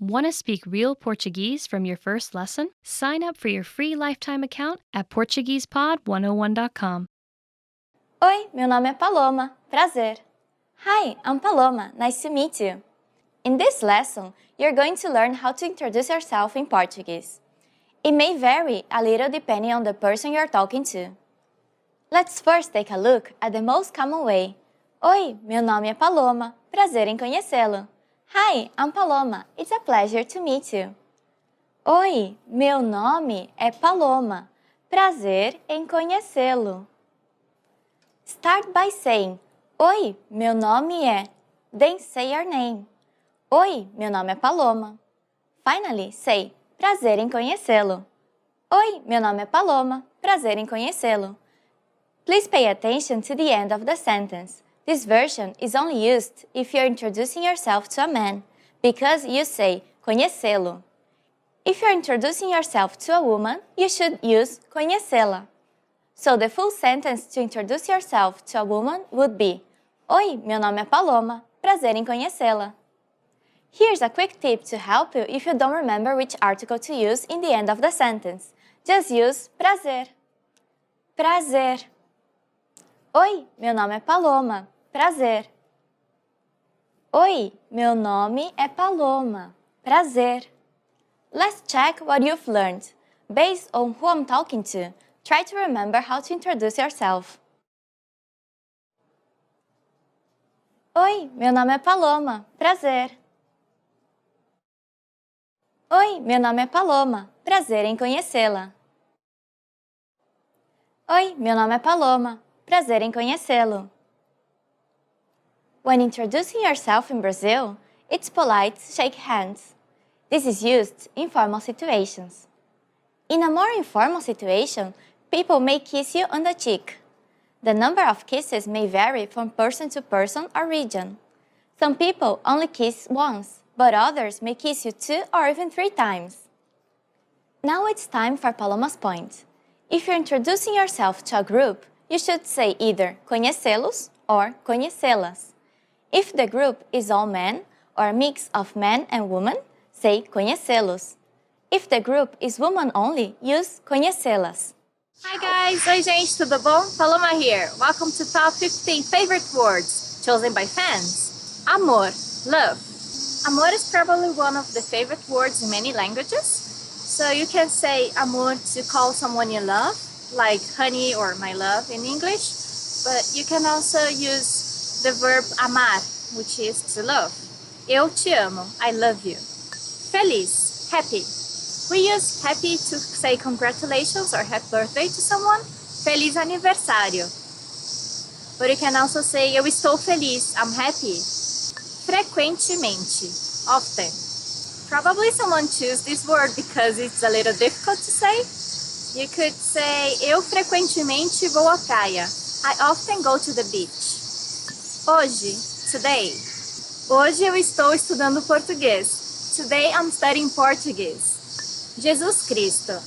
Want to speak real Portuguese from your first lesson? Sign up for your free lifetime account at PortuguesePod101.com. Oi, meu nome é Paloma. Prazer. Hi, I'm Paloma. Nice to meet you. In this lesson, you're going to learn how to introduce yourself in Portuguese. It may vary a little depending on the person you're talking to. Let's first take a look at the most common way. Oi, meu nome é Paloma. Prazer em conhecê-lo. Hi, I'm Paloma. It's a pleasure to meet you. Oi, meu nome é Paloma. Prazer em conhecê-lo. Start by saying, Oi, meu nome é. Then say your name. Oi, meu nome é Paloma. Finally, say, prazer em conhecê-lo. Oi, meu nome é Paloma. Prazer em conhecê-lo. Please pay attention to the end of the sentence. This version is only used if you're introducing yourself to a man, because you say conhecê-lo. If you're introducing yourself to a woman, you should use conhecê-la. So the full sentence to introduce yourself to a woman would be Oi, meu nome é Paloma. Prazer em conhecê-la. Here's a quick tip to help you if you don't remember which article to use in the end of the sentence. Just use prazer. Prazer. Oi, meu nome é Paloma. Prazer. Oi, meu nome é Paloma. Prazer. Let's check what you've learned. Based on who I'm talking to, try to remember how to introduce yourself. Oi, meu nome é Paloma. Prazer. Oi, meu nome é Paloma. Prazer em conhecê-la. Oi, meu nome é Paloma. Prazer em conhecê-lo. When introducing yourself in Brazil, it's polite to shake hands. This is used in formal situations. In a more informal situation, people may kiss you on the cheek. The number of kisses may vary from person to person or region. Some people only kiss once, but others may kiss you 2 or even 3 times. Now it's time for Paloma's point. If you're introducing yourself to a group, you should say either conhecê-los or conhecê-las. If the group is all men or a mix of men and women, say conhecê-los. If the group is woman only, use conhecê-las. Hi guys! Oi gente, tudo bom? Paloma here. Welcome to Top 15 Favorite Words, chosen by fans. Amor, love. Amor is probably one of the favorite words in many languages. So you can say amor to call someone you love, like honey or my love in English. But you can also use the verb amar, which is to love. Eu te amo, I love you. Feliz, happy. We use happy to say congratulations or happy birthday to someone. Feliz aniversário. But you can also say eu estou feliz, I'm happy. Frequentemente, often. Probably someone chose this word because it's a little difficult to say. You could say eu frequentemente vou à praia. I often go to the beach. Hoje, today. Hoje eu estou estudando português. Today I'm studying Portuguese. Jesus Cristo.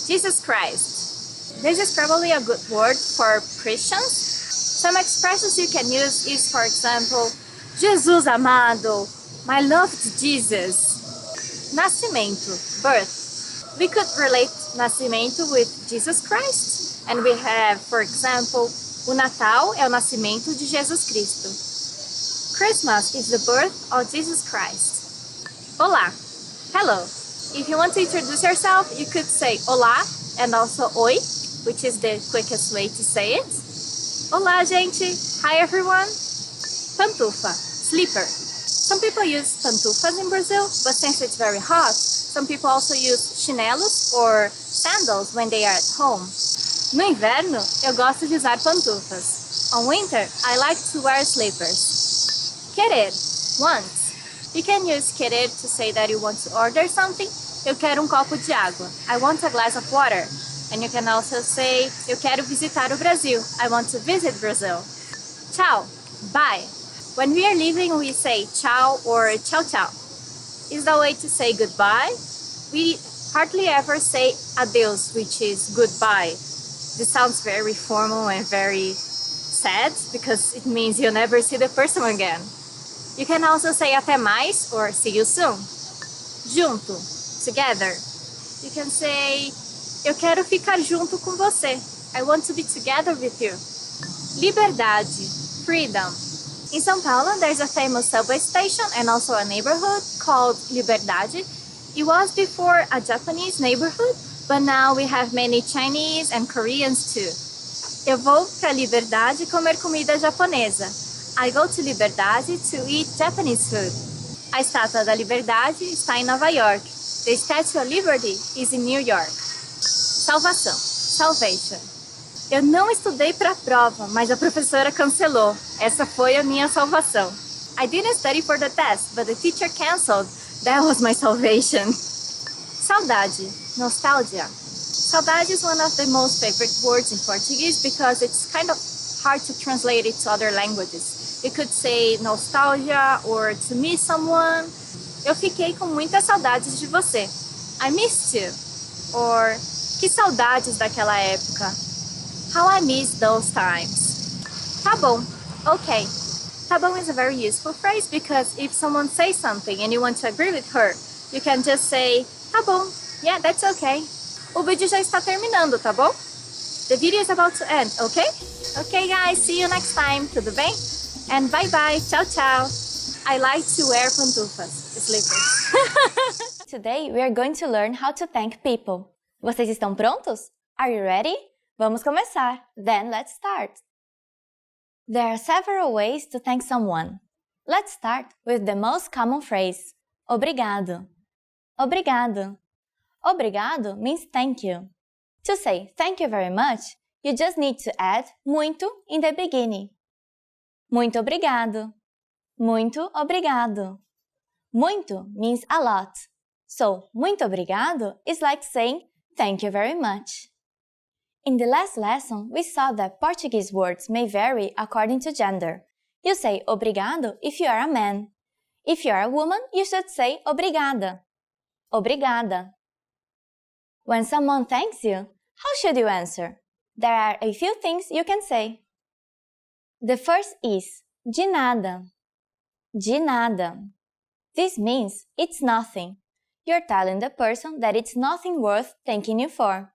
Jesus Christ. This is probably a good word for Christians. Some expressions you can use is, for example, Jesus amado, my loved Jesus. Nascimento, birth. We could relate nascimento with Jesus Christ. And we have, for example, o Natal é o nascimento de Jesus Cristo. Christmas is the birth of Jesus Christ. Olá, hello. If you want to introduce yourself, you could say olá and also oi, which is the quickest way to say it. Olá, gente. Hi, everyone. Pantufa, slipper. Some people use pantufas in Brazil, but since it's very hot, some people also use chinelos or sandals when they are at home. No inverno, eu gosto de usar pantufas. On winter, I like to wear slippers. Querer, want. You can use querer to say that you want to order something. Eu quero copo de água. I want a glass of water. And you can also say, eu quero visitar o Brasil. I want to visit Brazil. Tchau, bye. When we are leaving, we say tchau or tchau tchau. Is the way to say goodbye. We hardly ever say adeus, which is goodbye. This sounds very formal and very sad because it means you'll never see the person again. You can also say até mais or see you soon. junto, together. You can say, eu quero ficar junto com você. I want to be together with you. Liberdade, freedom. In São Paulo, there's a famous subway station and also a neighborhood called Liberdade. It was before a Japanese neighborhood, but now we have many Chinese and Koreans too. Eu vou para Liberdade comer comida japonesa. I go to Liberdade to eat Japanese food. A Estátua da Liberdade está em Nova York. The Statue of Liberty is in New York. Salvação, salvation. Eu não estudei para a prova, mas a professora cancelou. Essa foi a minha salvação. I didn't study for the test, but the teacher canceled. That was my salvation. Saudade, nostalgia. Saudade is one of the most favorite words in Portuguese because it's kind of hard to translate it to other languages. You could say nostalgia or to miss someone. Eu fiquei com muitas saudades de você. I missed you. Or que saudades daquela época. How I miss those times. Tá bom. Okay. Tá bom is a very useful phrase because if someone says something and you want to agree with her, you can just say, tá bom. Yeah, that's okay. O vídeo já está terminando, tá bom? The video is about to end, okay? Okay, guys, see you next time. Tudo bem? And bye-bye. Tchau, tchau. I like to wear pantufas, slippers. Today we are going to learn how to thank people. Vocês estão prontos? Are you ready? Vamos começar. Then let's start. There are several ways to thank someone. Let's start with the most common phrase. Obrigado. Obrigado. Obrigado means thank you. To say thank you very much, you just need to add muito in the beginning. Muito obrigado. Muito obrigado. Muito means a lot. So, muito obrigado is like saying thank you very much. In the last lesson, we saw that Portuguese words may vary according to gender. You say obrigado if you are a man. If you are a woman, you should say obrigada. Obrigada. When someone thanks you, how should you answer? There are a few things you can say. The first is de nada. De nada. This means it's nothing. You're telling the person that it's nothing worth thanking you for.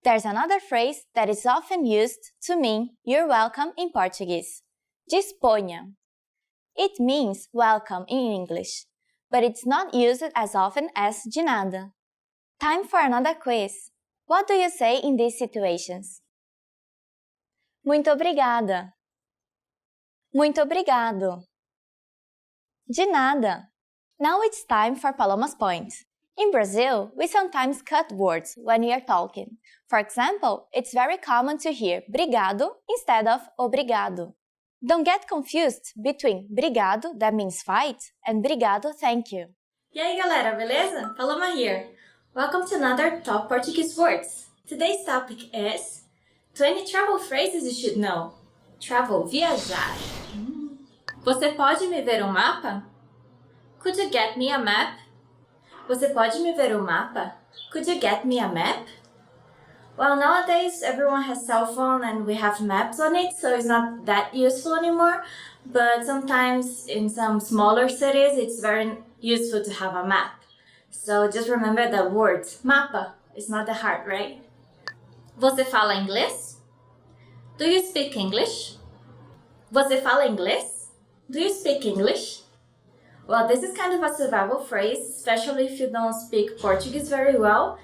There's another phrase that is often used to mean you're welcome in Portuguese. Disponha. It means welcome in English, but it's not used as often as de nada. Time for another quiz. What do you say in these situations? Muito obrigada. Muito obrigado. De nada. Now it's time for Paloma's point. In Brazil, we sometimes cut words when we are talking. For example, it's very common to hear brigado instead of obrigado. Don't get confused between brigado, that means fight, and brigado, thank you. E aí galera, beleza? Paloma here. Welcome to another Top Portuguese Words. Today's topic is 20 travel phrases you should know. Travel, viajar. Você pode me ver mapa? Could you get me a map? Você pode me ver mapa? Could you get me a map? Well, nowadays everyone has cell phone and we have maps on it, so it's not that useful anymore. But sometimes in some smaller cities, it's very useful to have a map. So just remember the word mapa. It's not that hard, right? Você fala inglês? Do you speak English? Você fala inglês? Do you speak English? Well, this is kind of a survival phrase, especially if you don't speak Portuguese very well.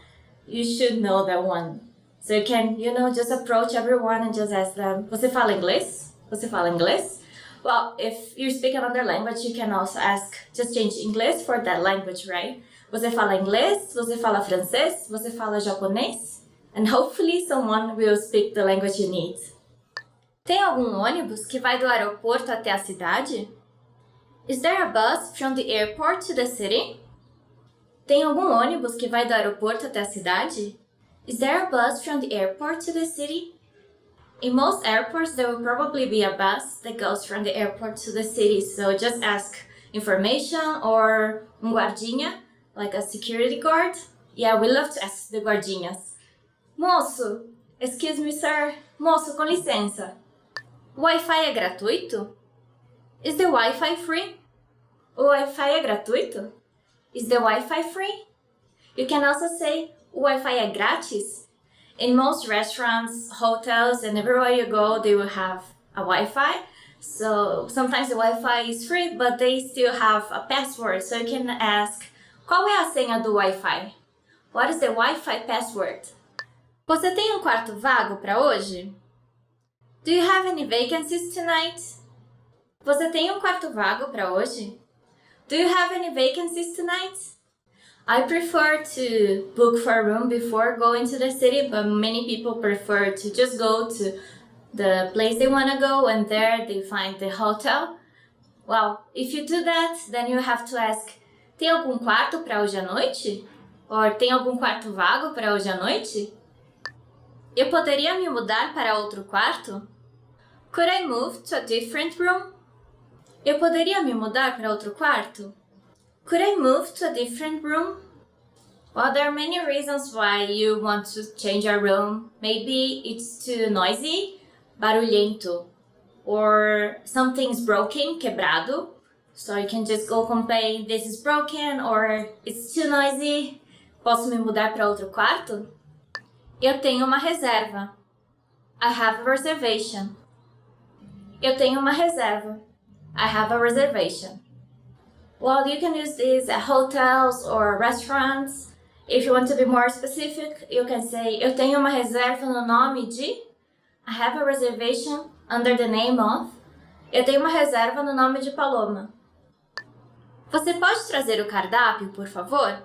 You should know that one. So you can, just approach everyone and just ask them, você fala inglês? Você fala inglês? Well, if you speak another language, you can also ask, just change English for that language, right? Você fala inglês? Você fala francês? Você fala japonês? And hopefully someone will speak the language you need. Tem algum ônibus que vai do aeroporto até a cidade? Is there a bus from the airport to the city? Tem algum ônibus que vai do aeroporto até a cidade? Is there a bus from the airport to the city? In most airports, there will probably be a bus that goes from the airport to the city, so just ask information or guardinha, like a security guard. Yeah, we love to ask the guardinhas. Moço, excuse me, sir. Moço, com licença. O Wi-Fi é gratuito? Is the Wi-Fi free? O Wi-Fi é gratuito? Is the Wi-Fi free? You can also say, o Wi-Fi é grátis? In most restaurants, hotels, and everywhere you go, they will have a Wi-Fi. So sometimes the Wi-Fi is free, but they still have a password. So you can ask, qual é a senha do Wi-Fi? What is the Wi-Fi password? Você tem um quarto vago para hoje? Do you have any vacancies tonight? Você tem um quarto vago para hoje? Do you have any vacancies tonight? I prefer to book for a room before going to the city, but many people prefer to just go to the place they want to go and there they find the hotel. Well, if you do that, then you have to ask, tem algum quarto para hoje à noite? Or tem algum quarto vago para hoje à noite? Eu poderia me mudar para outro quarto? Could I move to a different room? Eu poderia me mudar para outro quarto? Could I move to a different room? Well, there are many reasons why you want to change your room. Maybe it's too noisy, barulhento, or something's broken, quebrado. So you can just go complain, this is broken, or it's too noisy. Posso me mudar para outro quarto? Eu tenho uma reserva. I have a reservation. Eu tenho uma reserva. I have a reservation. Well, you can use this at hotels or restaurants. If you want to be more specific, you can say, eu tenho uma reserva no nome de. I have a reservation under the name of. Eu tenho uma reserva no nome de Paloma. Você pode trazer o cardápio, por favor?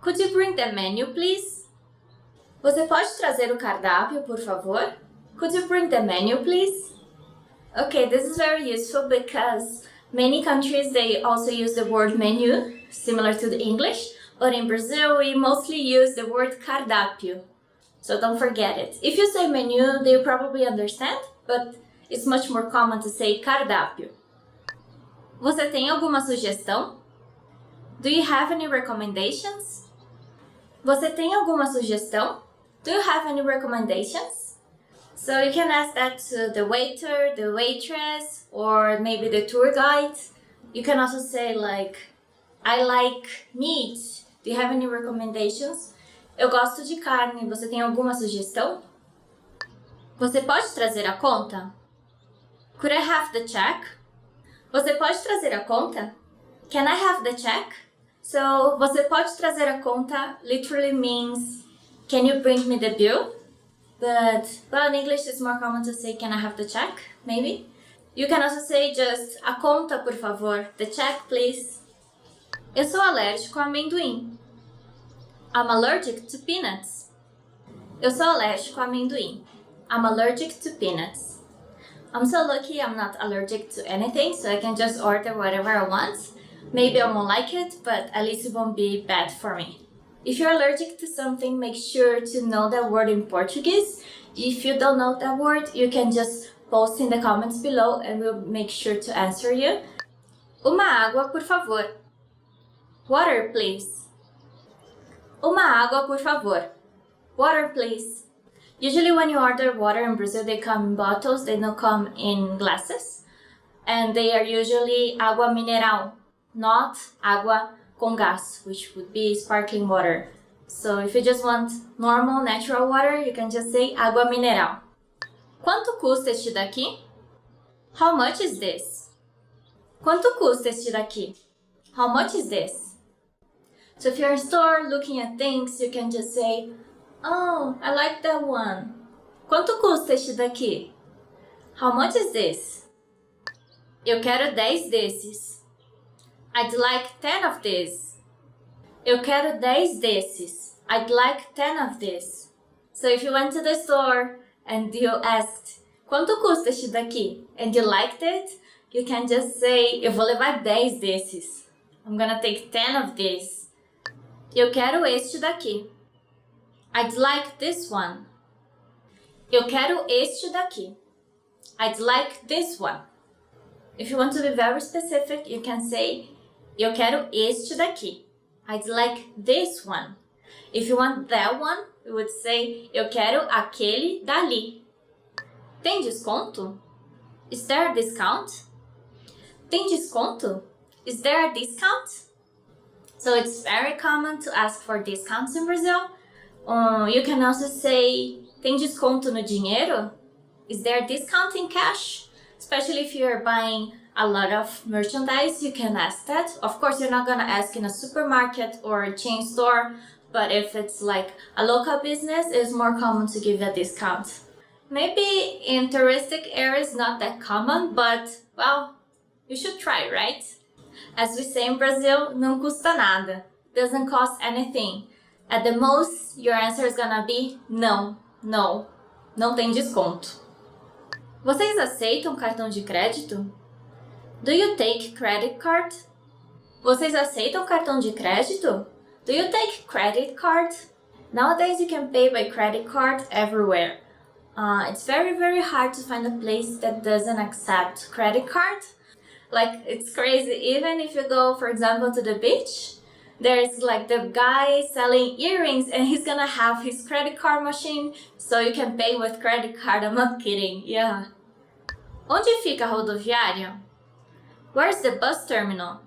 Could you bring the menu, please? Você pode trazer o cardápio, por favor? Could you bring the menu, please? Okay, this is very useful because many countries, they also use the word menu, similar to the English, but in Brazil, we mostly use the word cardápio. So don't forget it. If you say menu, they probably understand, but it's much more common to say cardápio. Você tem alguma sugestão? Do you have any recommendations? Você tem alguma sugestão? Do you have any recommendations? So you can ask that to the waiter, the waitress, or maybe the tour guide. You can also say like, I like meat. Do you have any recommendations? Eu gosto de carne. Você tem alguma sugestão? Você pode trazer a conta? Could I have the check? Você pode trazer a conta? Can I have the check? So, você pode trazer a conta literally means, can you bring me the bill? But, well, in English it's more common to say, can I have the check? Maybe. You can also say just, a conta, por favor. The check, please. Eu sou alérgico a amendoim. I'm allergic to peanuts. Eu sou alérgico a amendoim. I'm allergic to peanuts. I'm so lucky I'm not allergic to anything, so I can just order whatever I want. Maybe I won't like it, but at least it won't be bad for me. If you're allergic to something, make sure to know that word in Portuguese. If you don't know that word, you can just post in the comments below and we'll make sure to answer you. Uma água, por favor. Water, please. Uma água, por favor. Water, please. Usually when you order water in Brazil, they come in bottles, they don't come in glasses. And they are usually água mineral, not água com gás, which would be sparkling water. So if you just want normal, natural water, you can just say água mineral. Quanto custa este daqui? How much is this? Quanto custa este daqui? How much is this? So if you're in a store looking at things, you can just say, oh, I like that one. Quanto custa este daqui? How much is this? Eu quero 10 desses. I'd like 10 of these. Eu quero 10 desses. I'd like 10 of this. So if you went to the store and you asked, quanto custa este daqui? And you liked it, you can just say, eu vou levar 10 desses. I'm gonna take 10 of these. Eu quero este daqui. I'd like this one. Eu quero este daqui. I'd like this one. If you want to be very specific, you can say, eu quero este daqui. I'd like this one. If you want that one, you would say, eu quero aquele dali. Tem desconto? Is there a discount? Tem desconto? Is there a discount? So it's very common to ask for discounts in Brazil. You can also say, tem desconto no dinheiro? Is there a discount in cash? Especially if you're buying a lot of merchandise, you can ask that. Of course, you're not gonna ask in a supermarket or a chain store, but if it's like a local business, it's more common to give a discount. Maybe in touristic areas, not that common, but well, you should try, right? As we say in Brazil, não custa nada. Doesn't cost anything. At the most, your answer is gonna be não, no, não tem desconto. Vocês aceitam cartão de crédito? Do you take credit card? Vocês aceitam cartão de crédito? Do you take credit card? Nowadays you can pay by credit card everywhere. It's very hard to find a place that doesn't accept credit card. Like, it's crazy. Even if you go, for example, to the beach, there's like the guy selling earrings and he's gonna have his credit card machine so you can pay with credit card. I'm not kidding, yeah. Onde fica a rodoviária? Where's the bus terminal?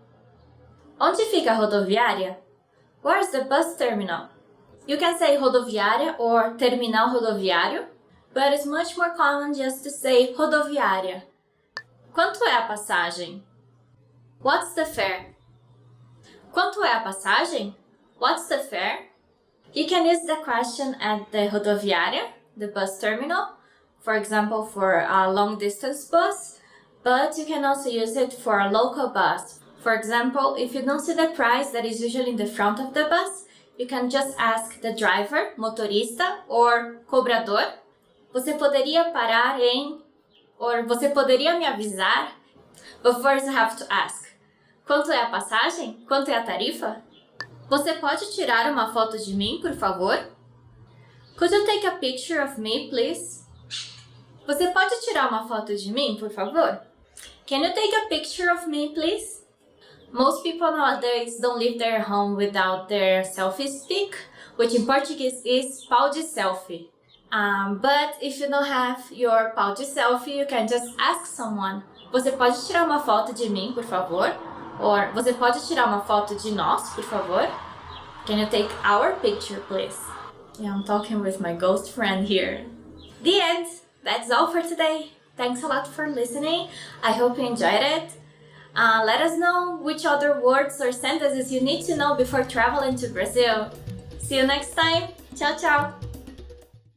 Onde fica a rodoviária? Where's the bus terminal? You can say rodoviária or terminal rodoviário, but it's much more common just to say rodoviária. Quanto é a passagem? What's the fare? Quanto é a passagem? What's the fare? You can use the question at the rodoviária, the bus terminal, for example, for a long distance bus, but you can also use it for a local bus. For example, if you don't see the price that is usually in the front of the bus, you can just ask the driver, motorista, or cobrador, você poderia parar em, or você poderia me avisar? But first you have to ask, quanto é a passagem? Quanto é a tarifa? Você pode tirar uma foto de mim, por favor? Could you take a picture of me, please? Você pode tirar uma foto de mim, por favor? Can you take a picture of me, please? Most people nowadays don't leave their home without their selfie stick, which in Portuguese is pau de selfie. But if you don't have your pau de selfie, you can just ask someone, você pode tirar uma foto de mim, por favor? Or, você pode tirar uma foto de nós, por favor? Can you take our picture, please? Yeah, I'm talking with my ghost friend here. The end! That's all for today. Thanks a lot for listening. I hope you enjoyed it. Let us know which other words or sentences you need to know before traveling to Brazil. See you next time. Ciao, ciao!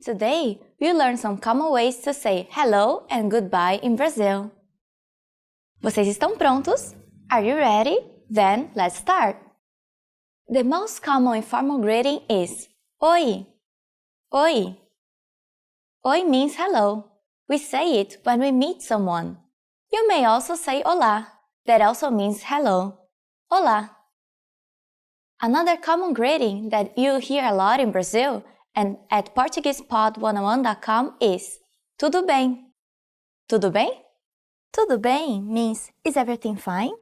Today, we learned some common ways to say hello and goodbye in Brazil. Vocês estão prontos? Are you ready? Then let's start. The most common informal greeting is Oi. Oi. Oi means hello. We say it when we meet someone. You may also say Olá. That also means hello. Olá. Another common greeting that you hear a lot in Brazil and at PortuguesePod101.com is Tudo bem? Tudo bem? Tudo bem means is everything fine?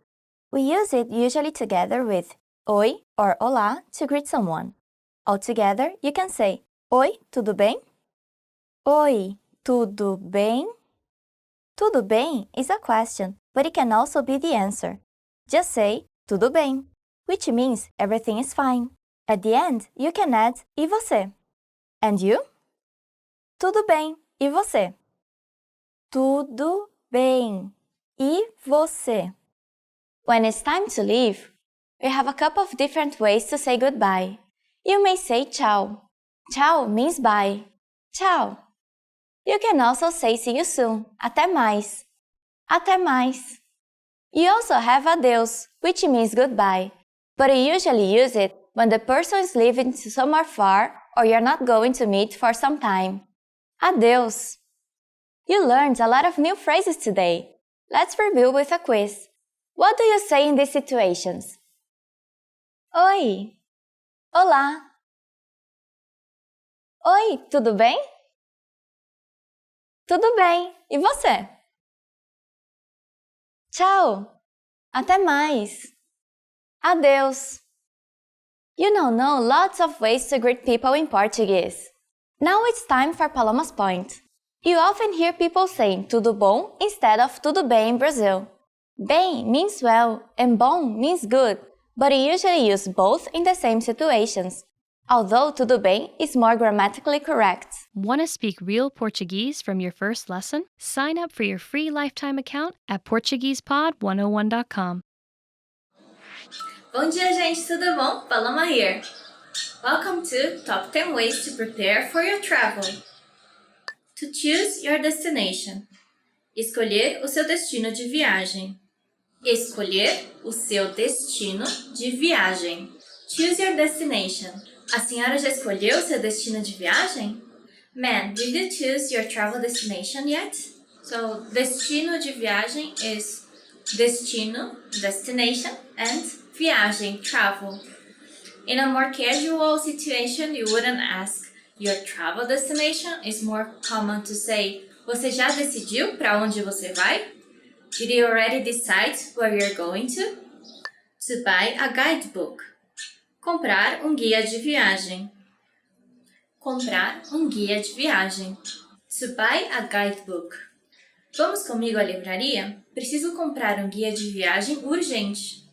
We use it usually together with Oi or Olá to greet someone. Altogether, you can say Oi, tudo bem? Oi, tudo bem? Tudo bem is a question, but it can also be the answer. Just say tudo bem, which means everything is fine. At the end, you can add e você? And you? Tudo bem, e você? Tudo bem, e você? When it's time to leave, we have a couple of different ways to say goodbye. You may say tchau. Tchau means bye. Tchau. You can also say see you soon. Até mais. Até mais. You also have adeus, which means goodbye, but you usually use it when the person is leaving to somewhere far or you're not going to meet for some time. Adeus. You learned a lot of new phrases today. Let's review with a quiz. What do you say in these situations? Oi. Olá. Oi, tudo bem? Tudo bem, e você? Tchau, até mais. Adeus. You now know lots of ways to greet people in Portuguese. Now it's time for Paloma's point. You often hear people saying tudo bom instead of tudo bem in Brazil. Bem means well and bom means good, but you usually use both in the same situations, although tudo bem is more grammatically correct. Want to speak real Portuguese from your first lesson? Sign up for your free lifetime account at PortuguesePod101.com. Bom dia, gente, tudo bom? Paloma here. Welcome to Top 10 Ways to Prepare for Your Travel. To choose your destination. Escolher o seu destino de viagem. Escolher o seu destino de viagem. Choose your destination. A senhora já escolheu o seu destino de viagem? Ma'am, did you choose your travel destination yet? So, destino de viagem is destino, destination, and viagem, travel. In a more casual situation, you wouldn't ask your travel destination. It's more common to say, você já decidiu para onde você vai? Did you already decide where you're going to? To buy a guidebook. Comprar guia de viagem. Comprar guia de viagem. To buy a guidebook. Vamos comigo à livraria? Preciso comprar guia de viagem urgente.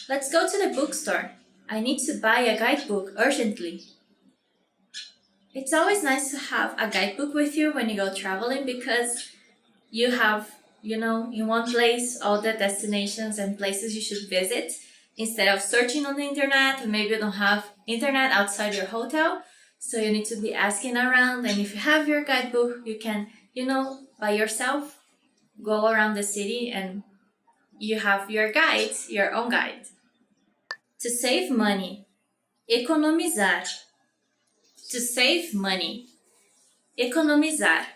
Let's go to the bookstore. I need to buy a guidebook urgently. It's always nice to have a guidebook with you when you go traveling because you have, in one place all the destinations and places you should visit instead of searching on the internet. Maybe you don't have internet outside your hotel, so you need to be asking around. And if you have your guidebook, you can, by yourself go around the city and you have your guide, your own guide. To save money. Economizar. To save money. Economizar.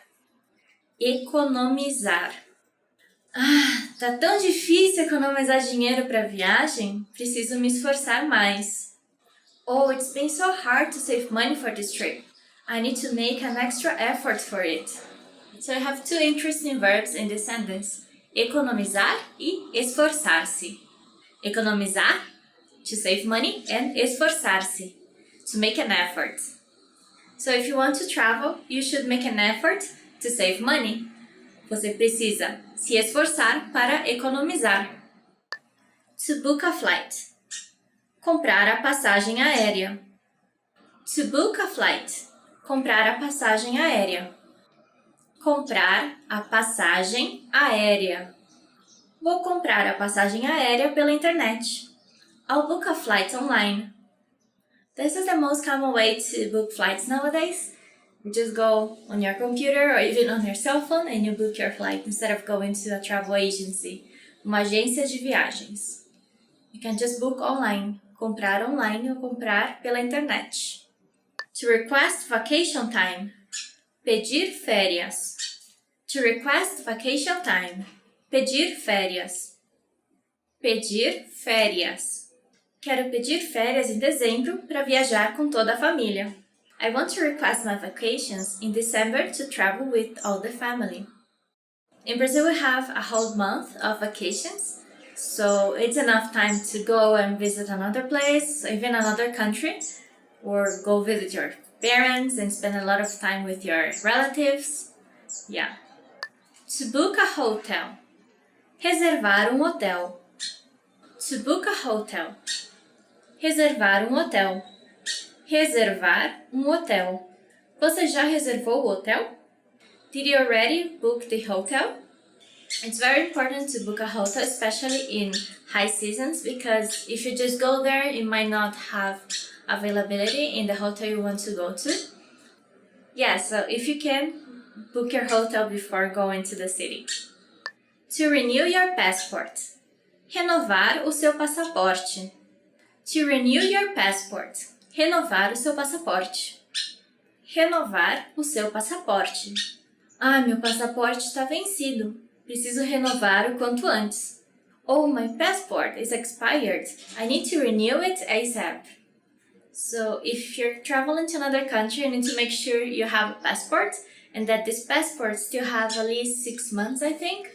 Economizar. Tá tão difícil economizar dinheiro para viagem? Preciso me esforçar mais. Oh, it's been so hard to save money for this trip. I need to make an extra effort for it. So I have two interesting verbs in this sentence. Economizar e esforçar-se. Economizar, to save money, and esforçar-se, to make an effort. So if you want to travel, you should make an effort to save money. Você precisa se esforçar para economizar. To book a flight. Comprar a passagem aérea. To book a flight. Comprar a passagem aérea. Comprar a passagem aérea. Vou comprar a passagem aérea pela internet. I'll book a flight online. This is the most common way to book flights nowadays. You just go on your computer or even on your cell phone and you book your flight instead of going to a travel agency, uma agência de viagens. You can just book online, comprar online ou comprar pela internet. To request vacation time, pedir férias. To request vacation time, pedir férias. Pedir férias. Quero pedir férias em dezembro para viajar com toda a família. I want to request my vacations in December to travel with all the family. In Brazil, we have a whole month of vacations, so it's enough time to go and visit another place, even another country, or go visit your parents and spend a lot of time with your relatives. Yeah. To book a hotel. Reservar hotel. To book a hotel. Reservar hotel. Reservar hotel. Você já reservou o hotel? Did you already book the hotel? It's very important to book a hotel, especially in high seasons, because if you just go there, you might not have availability in the hotel you want to go to. Yeah, so if you can, book your hotel before going to the city. To renew your passport. Renovar o seu passaporte. To renew your passport. Renovar o seu passaporte. Renovar o seu passaporte. Meu passaporte está vencido. Preciso renovar o quanto antes. Oh, my passport is expired. I need to renew it ASAP. So, if you're traveling to another country, you need to make sure you have a passport and that this passport still has at least 6 months, I think,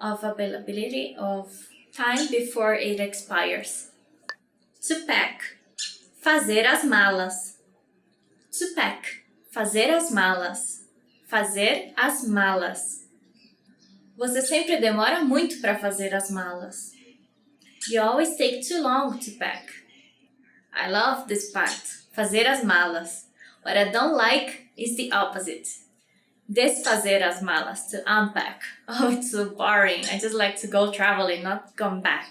of availability of time before it expires. To pack. Fazer as malas. To pack. Fazer as malas. Fazer as malas. Você sempre demora muito para fazer as malas. You always take too long to pack. I love this part, fazer as malas. What I don't like is the opposite. Desfazer as malas, to unpack. Oh, it's so boring. I just like to go traveling, not come back.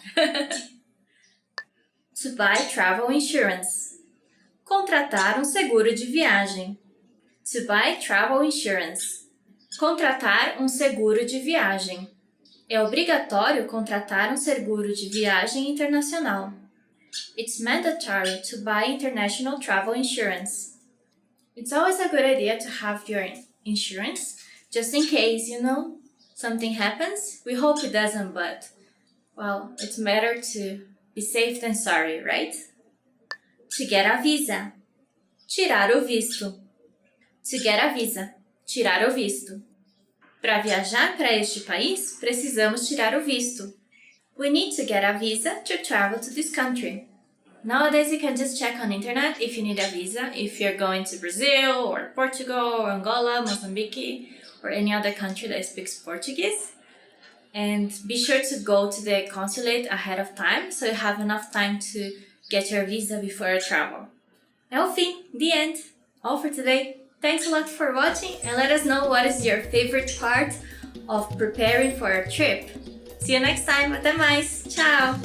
To buy travel insurance. Contratar seguro de viagem. To buy travel insurance. Contratar seguro de viagem. É obrigatório contratar seguro de viagem internacional. It's mandatory to buy international travel insurance. It's always a good idea to have your insurance, just in case, something happens. We hope it doesn't, but, well, it's better to be safe than sorry, right? To get a visa. Tirar o visto. To get a visa. Tirar o visto. Para viajar para este país, precisamos tirar o visto. We need to get a visa to travel to this country. Nowadays, you can just check on internet if you need a visa, if you're going to Brazil or Portugal or Angola, Mozambique, or any other country that speaks Portuguese. And be sure to go to the consulate ahead of time so you have enough time to get your visa before you travel. É o fim, the end. All for today. Thanks a lot for watching and let us know what is your favorite part of preparing for a trip. See you next time. Até mais. Tchau.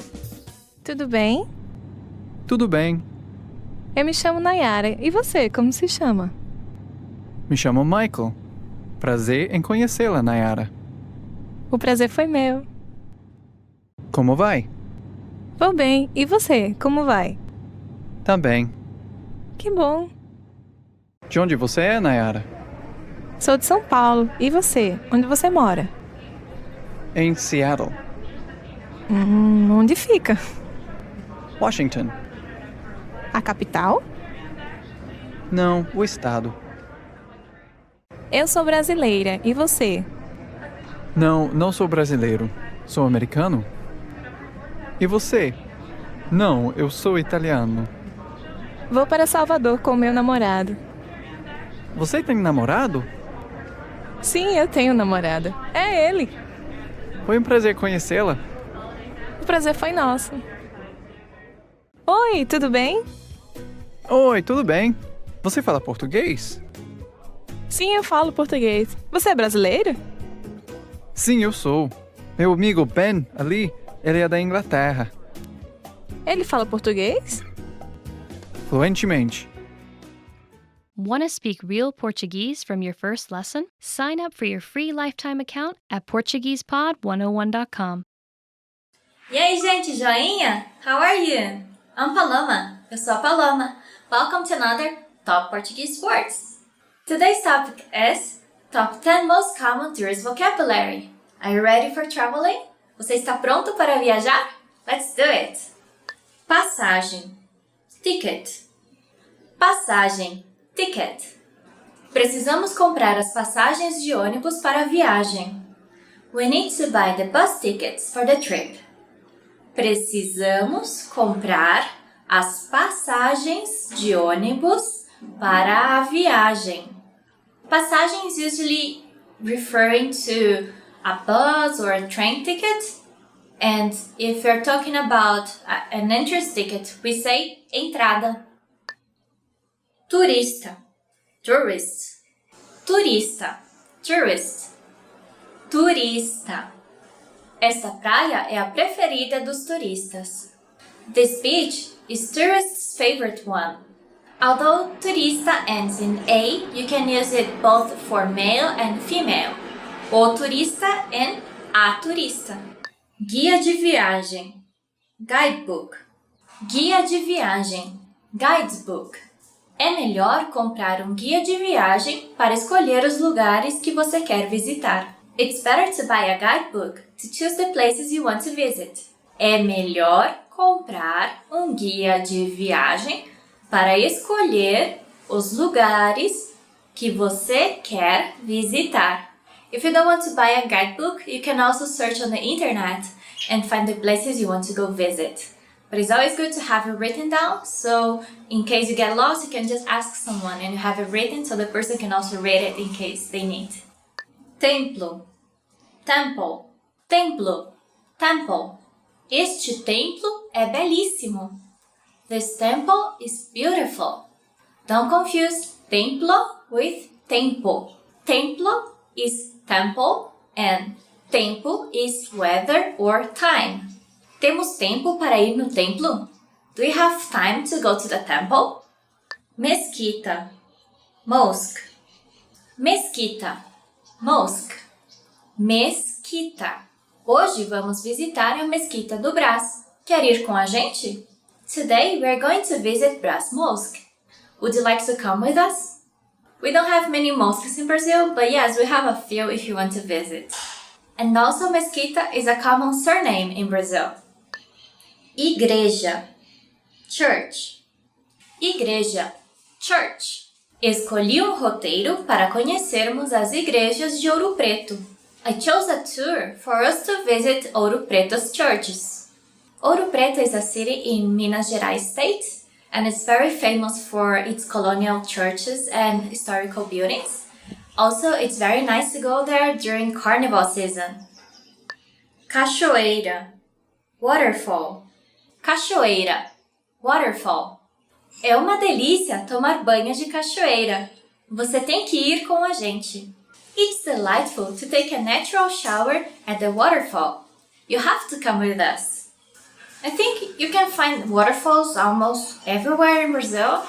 Tudo bem? Tudo bem. Eu me chamo Nayara. E você, como se chama? Me chamo Michael. Prazer em conhecê-la, Nayara. O prazer foi meu. Como vai? Vou bem. E você, como vai? Também. Que bom. De onde você é, Nayara? Sou de São Paulo. E você, onde você mora? Em Seattle. Onde fica? Washington. A capital? Não, o estado. Eu sou brasileira. E você? Não sou brasileiro. Sou americano. E você? Não, eu sou italiano. Vou para Salvador com meu namorado. Você tem namorado? Sim, eu tenho namorado. É ele. Foi um prazer conhecê-la. O prazer foi nosso. Oi, tudo bem? Oi, tudo bem? Você fala português? Sim, eu falo português. Você é brasileiro? Sim, eu sou. Meu amigo Ben, ali, ele é da Inglaterra. Ele fala português? Fluentemente. Want to speak real Portuguese from your first lesson? Sign up for your free lifetime account at PortuguesePod101.com. E aí, gente, joinha? How are you? I'm Paloma. Eu sou a Paloma. Welcome to another Top Portuguese Words. Today's topic is Top 10 Most Common Tourist Vocabulary. Are you ready for traveling? Você está pronto para viajar? Let's do it! Passagem. Ticket. Passagem. Ticket. Precisamos comprar as passagens de ônibus para a viagem. We need to buy the bus tickets for the trip. Precisamos comprar as passagens de ônibus para a viagem. Passagem is usually referring to a bus or a train ticket. And if you're talking about an entrance ticket, we say entrada. Turista. Tourist. Turista. Tourist. Turista. Esta praia é a preferida dos turistas. This beach is tourists' favorite one. Although turista ends in A, you can use it both for male and female. O turista and a turista. Guia de viagem. Guidebook. Guia de viagem. Guidebook. É melhor comprar guia de viagem para escolher os lugares que você quer visitar. It's better to buy a guidebook to choose the places you want to visit. É melhor comprar guia de viagem para escolher os lugares que você quer visitar. If you don't want to buy a guidebook, you can also search on the internet and find the places you want to go visit. But it's always good to have it written down, so in case you get lost, you can just ask someone and you have it written so the person can also read it in case they need. Templo. Temple. Templo. Temple. Este templo é belíssimo. This temple is beautiful. Don't confuse templo with tempo. Templo is temple and tempo is weather or time. Temos tempo para ir no templo? Do we have time to go to the temple? Mesquita, mosque. Mesquita, mosque. Mesquita. Hoje vamos visitar a Mesquita do Brás. Quer ir com a gente? Today we are going to visit Brás Mosque. Would you like to come with us? We don't have many mosques in Brazil, but yes, we have a few if you want to visit. And also Mesquita is a common surname in Brazil. Igreja, church. Igreja, church. Escolhi um roteiro para conhecermos as igrejas de Ouro Preto. I chose a tour for us to visit Ouro Preto's churches. Ouro Preto is a city in Minas Gerais state, and it's very famous for its colonial churches and historical buildings. Also, it's very nice to go there during carnival season. Cachoeira, waterfall. Cachoeira, waterfall. É uma delícia tomar banho de cachoeira. Você tem que ir com a gente. It's delightful to take a natural shower at the waterfall. You have to come with us. I think you can find waterfalls almost everywhere in Brazil.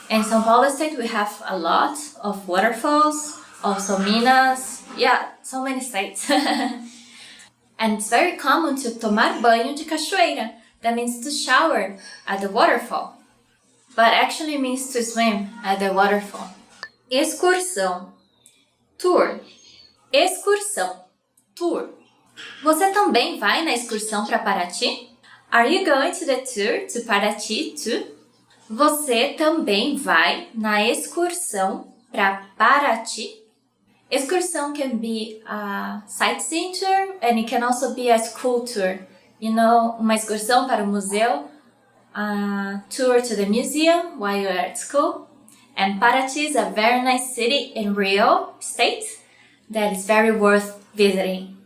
In São Paulo state we have a lot of waterfalls. Also Minas. Yeah, so many states. And it's very common to tomar banho de cachoeira. That means to shower at the waterfall. But actually means to swim at the waterfall. Excursão. Tour. Excursão. Tour. Você também vai na excursão para Paraty? Are you going to the tour to Paraty too? Você também vai na excursão para Paraty? Excursão can be a sightseeing tour and it can also be a school tour. You know, uma excursão para o museu, a tour to the museum while you're at school. And Paraty is a very nice city in Rio State that is very worth visiting.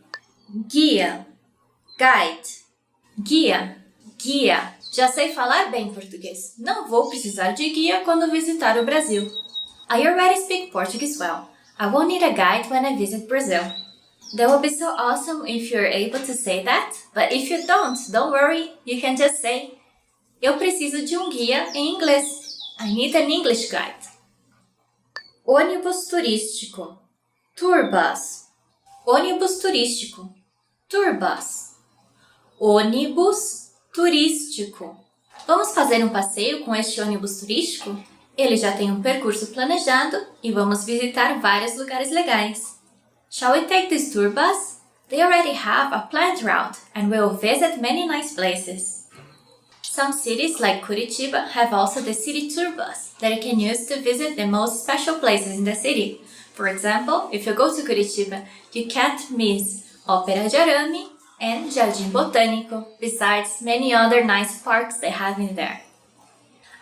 Guia, guide, guia, guia. Já sei falar bem português. Não vou precisar de guia quando visitar o Brasil. I already speak Portuguese well. I won't need a guide when I visit Brazil. That would be so awesome if you're able to say that, but if you don't worry, you can just say, eu preciso de um guia em inglês. I need an English guide. Ônibus turístico. Tour bus. Ônibus turístico. Tour bus. Ônibus turístico. Vamos fazer um passeio com este ônibus turístico? Ele já tem um percurso planejado e vamos visitar vários lugares legais. Shall we take this tour bus? They already have a planned route and we'll visit many nice places. Some cities like Curitiba have also the city tour bus that you can use to visit the most special places in the city. For example, if you go to Curitiba, you can't miss Ópera de Arame and Jardim Botânico, besides many other nice parks they have in there.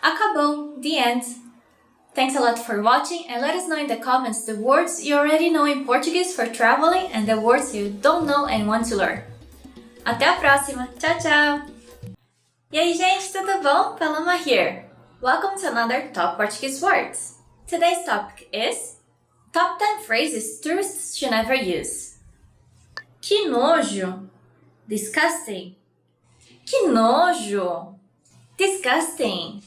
Acabou, the end. Thanks a lot for watching and let us know in the comments the words you already know in Portuguese for traveling and the words you don't know and want to learn. Até a próxima! Tchau, tchau! E aí, gente, tudo bom? Paloma here. Welcome to another Top Portuguese Words. Today's topic is Top 10 Phrases Tourists Should Never Use. Que nojo! Disgusting. Que nojo! Disgusting.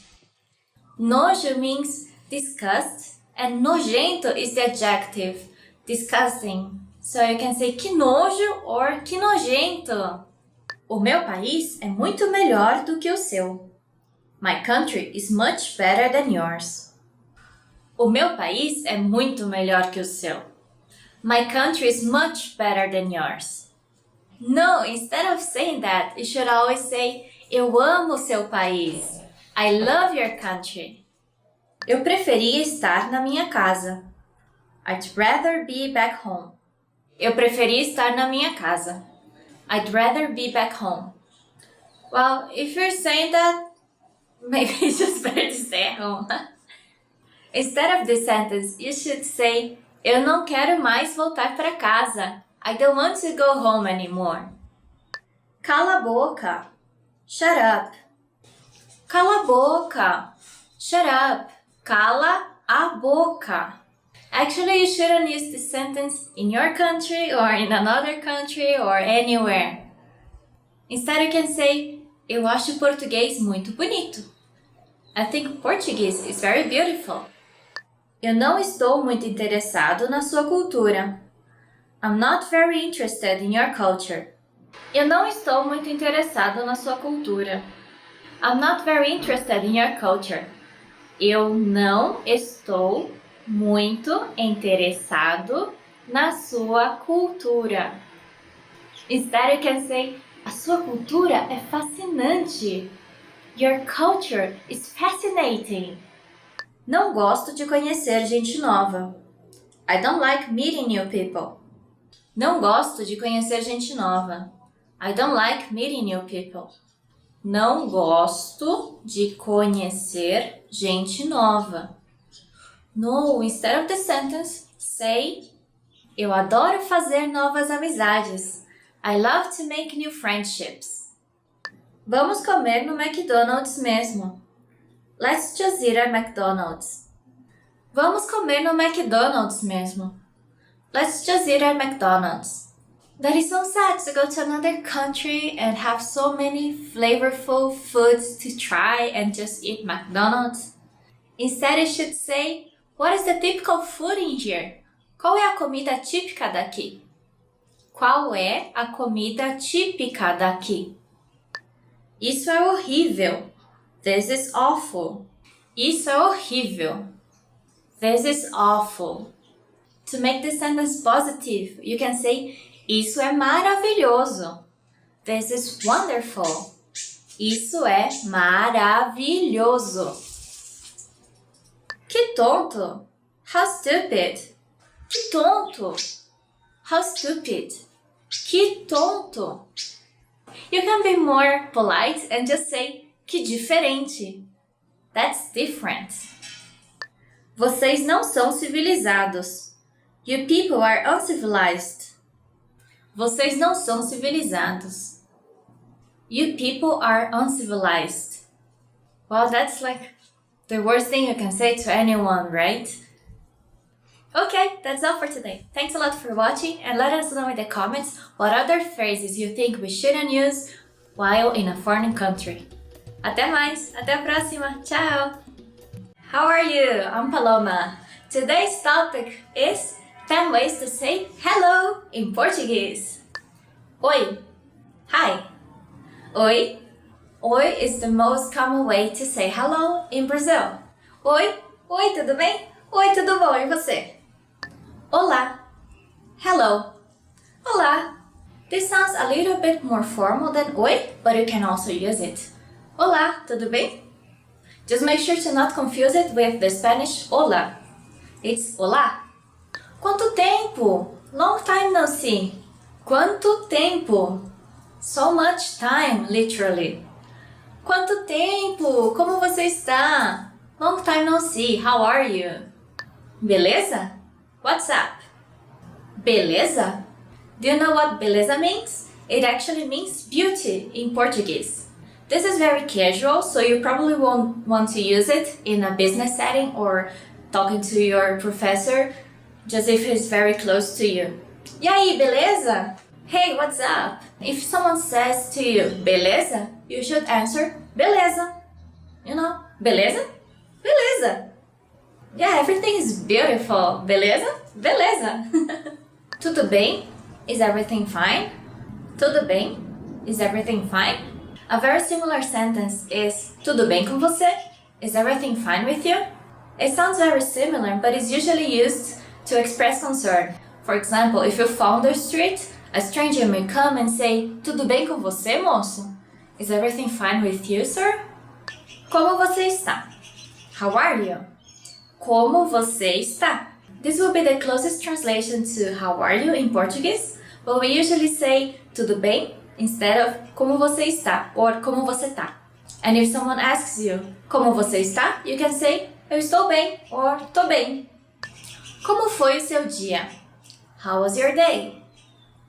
Nojo means disgust and nojento is the adjective. Disgusting. So you can say que nojo or que nojento. O meu país é muito melhor do que o seu. My country is much better than yours. O meu país é muito melhor que o seu. My country is much better than yours. No, instead of saying that, you should always say, eu amo o seu país. I love your country. Eu preferia estar na minha casa. I'd rather be back home. Eu preferia estar na minha casa. I'd rather be back home. Well, if you're saying that, maybe it's just better to stay at home. Instead of this sentence, you should say, eu não quero mais voltar para casa. I don't want to go home anymore. Cala a boca. Shut up. Cala a boca. Shut up. Cala a boca. Actually, you shouldn't use this sentence in your country or in another country or anywhere. Instead, you can say, eu acho português muito bonito. I think Portuguese is very beautiful. Eu não estou muito interessado na sua cultura. I'm not very interested in your culture. Eu não estou muito interessado na sua cultura. I'm not very interested in your culture. Eu não estou muito interessado na sua cultura. Instead, you can say, a sua cultura é fascinante. Your culture is fascinating. Não gosto de conhecer gente nova. I don't like meeting new people. Não gosto de conhecer gente nova. I don't like meeting new people. Não gosto de conhecer gente nova. No, instead of the sentence, say, eu adoro fazer novas amizades. I love to make new friendships. Vamos comer no McDonald's mesmo. Let's just eat at McDonald's. Vamos comer no McDonald's mesmo. Let's just eat at McDonald's. That is so sad to go to another country and have so many flavorful foods to try and just eat McDonald's. Instead, you should say, what is the typical food in here? Qual é a comida típica daqui? Qual é a comida típica daqui? Isso é horrível. This is awful. Isso é horrível. This is awful. To make the sentence positive, you can say, isso é maravilhoso. This is wonderful. Isso é maravilhoso. Que tonto. How stupid. Que tonto. How stupid. Que tonto. You can be more polite and just say, que diferente. That's different. Vocês não são civilizados. You people are uncivilized. Vocês não são civilizados. You people are uncivilized. Well, that's like the worst thing you can say to anyone, right? Okay, that's all for today. Thanks a lot for watching and let us know in the comments what other phrases you think we shouldn't use while in a foreign country. Até mais, até a próxima, tchau! How are you? I'm Paloma. Today's topic is 10 ways to say hello in Portuguese. Oi, hi. Oi. Oi is the most common way to say hello in Brazil. Oi, oi, tudo bem? Oi, tudo bom, e você? Olá. Hello. Olá. This sounds a little bit more formal than oi, but you can also use it. Olá, tudo bem? Just make sure to not confuse it with the Spanish hola. It's olá. Quanto tempo? Long time no see. Quanto tempo? So much time, literally. Quanto tempo? Como você está? Long time no see. How are you? Beleza? What's up? Beleza? Do you know what beleza means? It actually means beauty in Portuguese. This is very casual, so you probably won't want to use it in a business setting or talking to your professor, just if he's very close to you. E aí, beleza? Hey, what's up? If someone says to you, beleza, you should answer, beleza. You know, beleza? Beleza. Yeah, everything is beautiful. Beleza? Beleza. Tudo bem? Is everything fine? Tudo bem? Is everything fine? A very similar sentence is tudo bem com você? Is everything fine with you? It sounds very similar, but it's usually used to express concern. For example, if you fall on the street, a stranger may come and say, tudo bem com você, moço? Is everything fine with you, sir? Como você está? How are you? Como você está? This will be the closest translation to how are you in Portuguese, but we usually say tudo bem instead of como você está or como você tá. And if someone asks you como você está, you can say eu estou bem or tô bem. Como foi o seu dia? How was your day?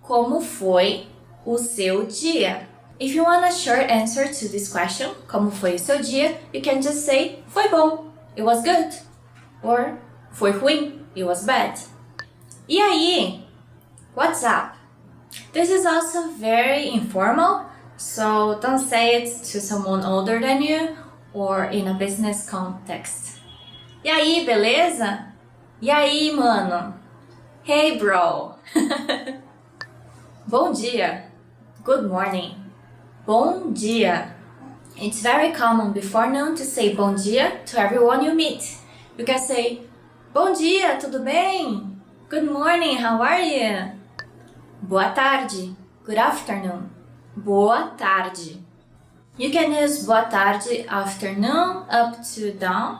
Como foi o seu dia? If you want a short answer to this question, como foi o seu dia, you can just say, foi bom, it was good. Or, foi ruim, it was bad. E aí? What's up? This is also very informal, so don't say it to someone older than you or in a business context. E aí, beleza? E aí, mano? Hey, bro! Bom dia. Good morning. Bom dia. It's very common before noon to say bom dia to everyone you meet. You can say, bom dia, tudo bem? Good morning, how are you? Boa tarde. Good afternoon. Boa tarde. You can use boa tarde afternoon up to down.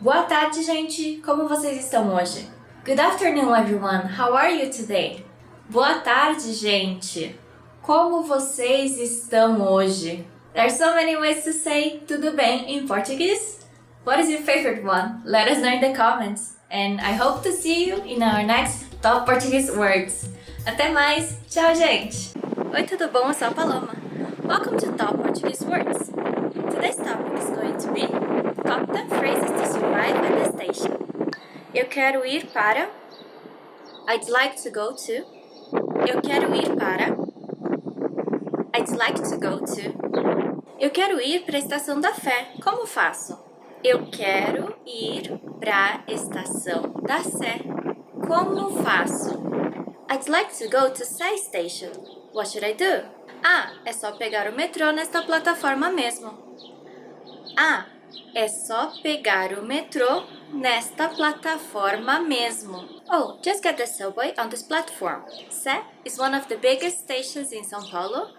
Boa tarde, gente. Como vocês estão hoje? Good afternoon, everyone. How are you today? Boa tarde, gente. Como vocês estão hoje? There are so many ways to say tudo bem in Portuguese. What is your favorite one? Let us know in the comments. And I hope to see you in our next Top Portuguese Words. Até mais! Tchau, gente! Oi, tudo bom? Eu sou a Paloma. Welcome to Top Portuguese Words. Today's topic is going to be Top 10 phrases to survive at the station. Eu quero ir para. I'd like to go to. Eu quero ir para. I'd like to go to. Eu quero ir para a Estação da Fé. Como faço? Eu quero ir para a Estação da Sé. Como faço? I'd like to go to Sé Station. What should I do? Ah, é só pegar o metrô nesta plataforma mesmo. Ah, é só pegar o metrô nesta plataforma mesmo. Oh, just get the subway on this platform. Sé is one of the biggest stations in São Paulo.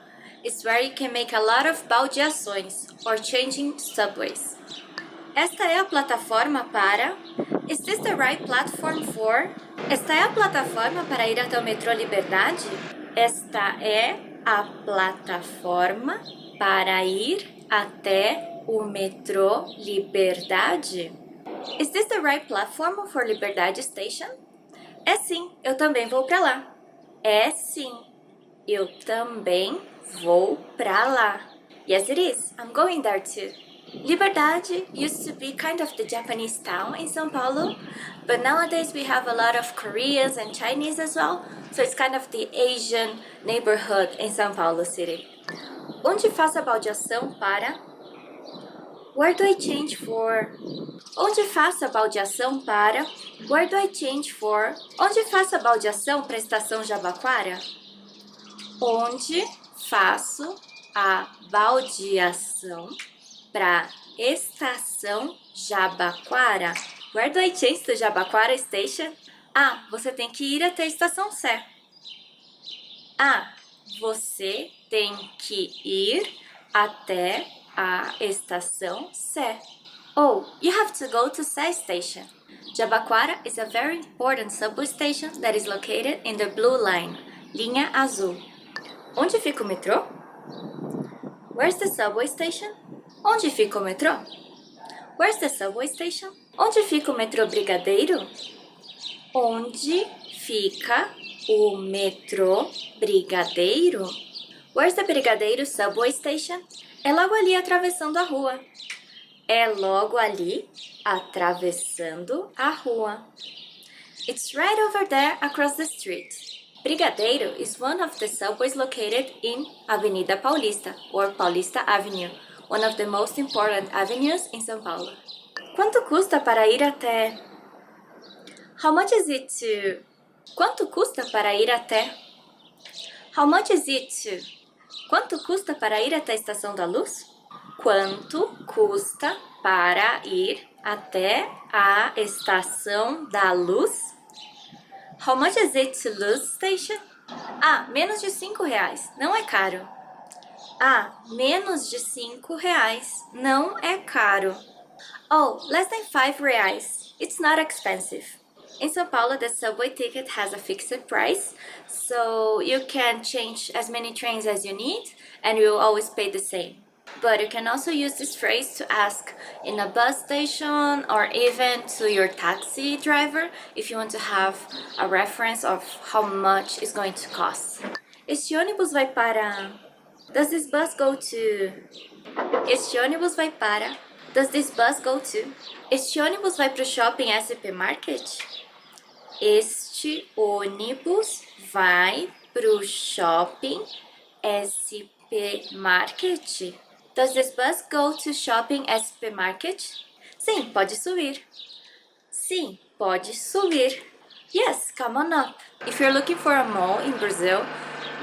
It's where you can make a lot of baldeações or changing subways. Esta é a plataforma para... Is this the right platform for... Esta é a plataforma para ir até o metrô Liberdade? Esta é a plataforma para ir até o metrô Liberdade? Is this the right platform for Liberdade Station? É sim, eu também vou para lá. É sim, eu também vou para lá. Yes, it is. I'm going there too. Liberdade used to be kind of the Japanese town in São Paulo, but nowadays we have a lot of Koreans and Chinese as well, so it's kind of the Asian neighborhood in São Paulo city. Onde faço a baldeação para? Where do I change for? Onde faço a baldeação para? Where do I change for? Onde faço a baldeação para a estação Jabaquara? Onde faço a baldeação para estação Jabaquara? Where do I change to Jabaquara Station? Ah, você tem que ir até a estação Sé. Ah, você tem que ir até a estação Sé. Oh, you have to go to Sé Station. Jabaquara is a very important subway station that is located in the Blue Line, linha azul. Onde fica o metrô? Where's the subway station? Onde fica o metrô? Where's the subway station? Onde fica o metrô Brigadeiro? Onde fica o metrô Brigadeiro? Where's the Brigadeiro subway station? É logo ali atravessando a rua. É logo ali atravessando a rua. It's right over there across the street. Brigadeiro is one of the subways located in Avenida Paulista, or Paulista Avenue, one of the most important avenues in São Paulo. Quanto custa para ir até... How much is it to... Quanto custa para ir até... How much is it to... Quanto custa para ir até a Estação da Luz? Quanto custa para ir até a Estação da Luz? How much is it to Luz Station? Ah, menos de R$5. Não é caro. Ah, menos de R$5. Não é caro. Oh, less than R$5. It's not expensive. In São Paulo, the subway ticket has a fixed price, so you can change as many trains as you need, and you will always pay the same. But you can also use this phrase to ask in a bus station or even to your taxi driver if you want to have a reference of how much it's going to cost. Este ônibus vai para... Does this bus go to? Este ônibus vai para. Does this bus go to? Este ônibus vai para o shopping SP Market? Este ônibus vai para o shopping SP Market? Does this bus go to shopping SP Market? Sim, pode subir. Sim, pode subir. Yes, come on up. If you're looking for a mall in Brazil,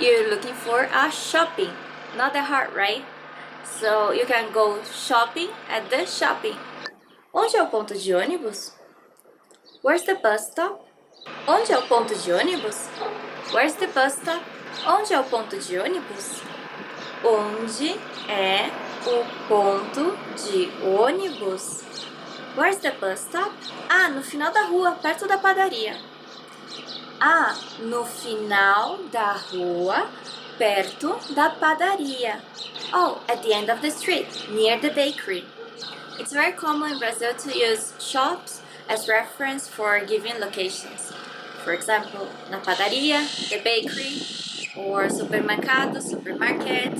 you're looking for a shopping, not a heart, right? So you can go shopping at the shopping. Onde é o ponto de ônibus? Where's the bus stop? Onde é o ponto de ônibus? Where's the bus stop? Onde é o ponto de ônibus? Onde é o ponto de ônibus? Where's the bus stop? Ah, no final da rua, perto da padaria. Ah, no final da rua, perto da padaria. Oh, at the end of the street, near the bakery. It's very common in Brazil to use shops as reference for giving locations. For example, na padaria, the bakery, or supermercado, supermarket,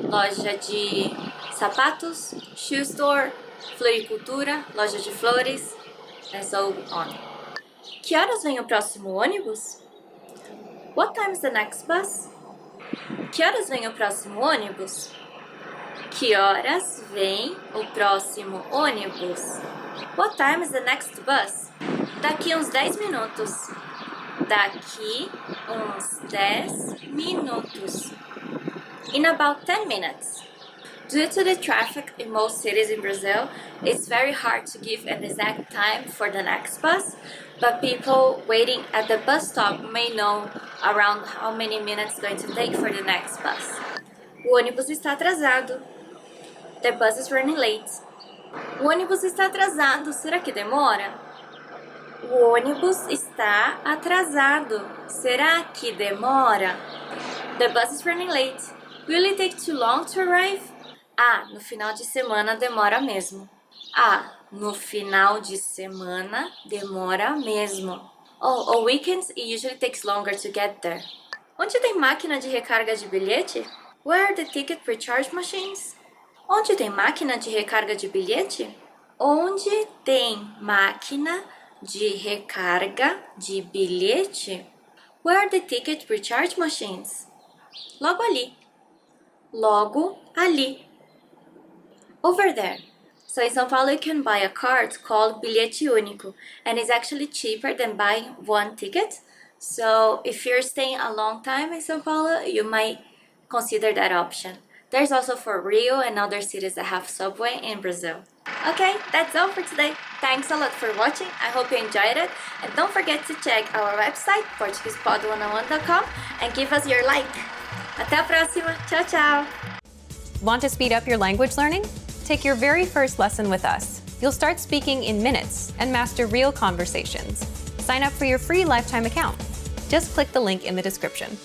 loja de sapatos, shoe store, floricultura, loja de flores, and so on. Que horas vem o próximo ônibus? What time is the next bus? Que horas vem o próximo ônibus? Que horas vem o próximo ônibus? What time is the next bus? Daqui uns 10 minutos. Daqui uns 10 minutos. In about 10 minutes. Due to the traffic in most cities in Brazil, it's very hard to give an exact time for the next bus, but people waiting at the bus stop may know around how many minutes it's going to take for the next bus. O ônibus está atrasado. The bus is running late. O ônibus está atrasado. Será que demora? O ônibus está atrasado. Será que demora? The bus is running late. Will it take too long to arrive? Ah, no final de semana demora mesmo. Ah, no final de semana demora mesmo. Oh, on weekends it usually takes longer to get there. Onde tem máquina de recarga de bilhete? Where are the ticket recharge machines? Onde tem máquina de recarga de bilhete? Onde tem máquina de recarga de bilhete? Where are the ticket recharge machines? Logo ali. Logo ali. Over there. So in São Paulo you can buy a card called bilhete único, and it's actually cheaper than buying one ticket. So if you're staying a long time in São Paulo, you might consider that option. There's also for Rio and other cities that have subway in Brazil. Okay, that's all for today. Thanks a lot for watching. I hope you enjoyed it. And don't forget to check our website, PortuguesePod101.com, and give us your like. Até a próxima. Tchau, tchau. Want to speed up your language learning? Take your very first lesson with us. You'll start speaking in minutes and master real conversations. Sign up for your free lifetime account. Just click the link in the description.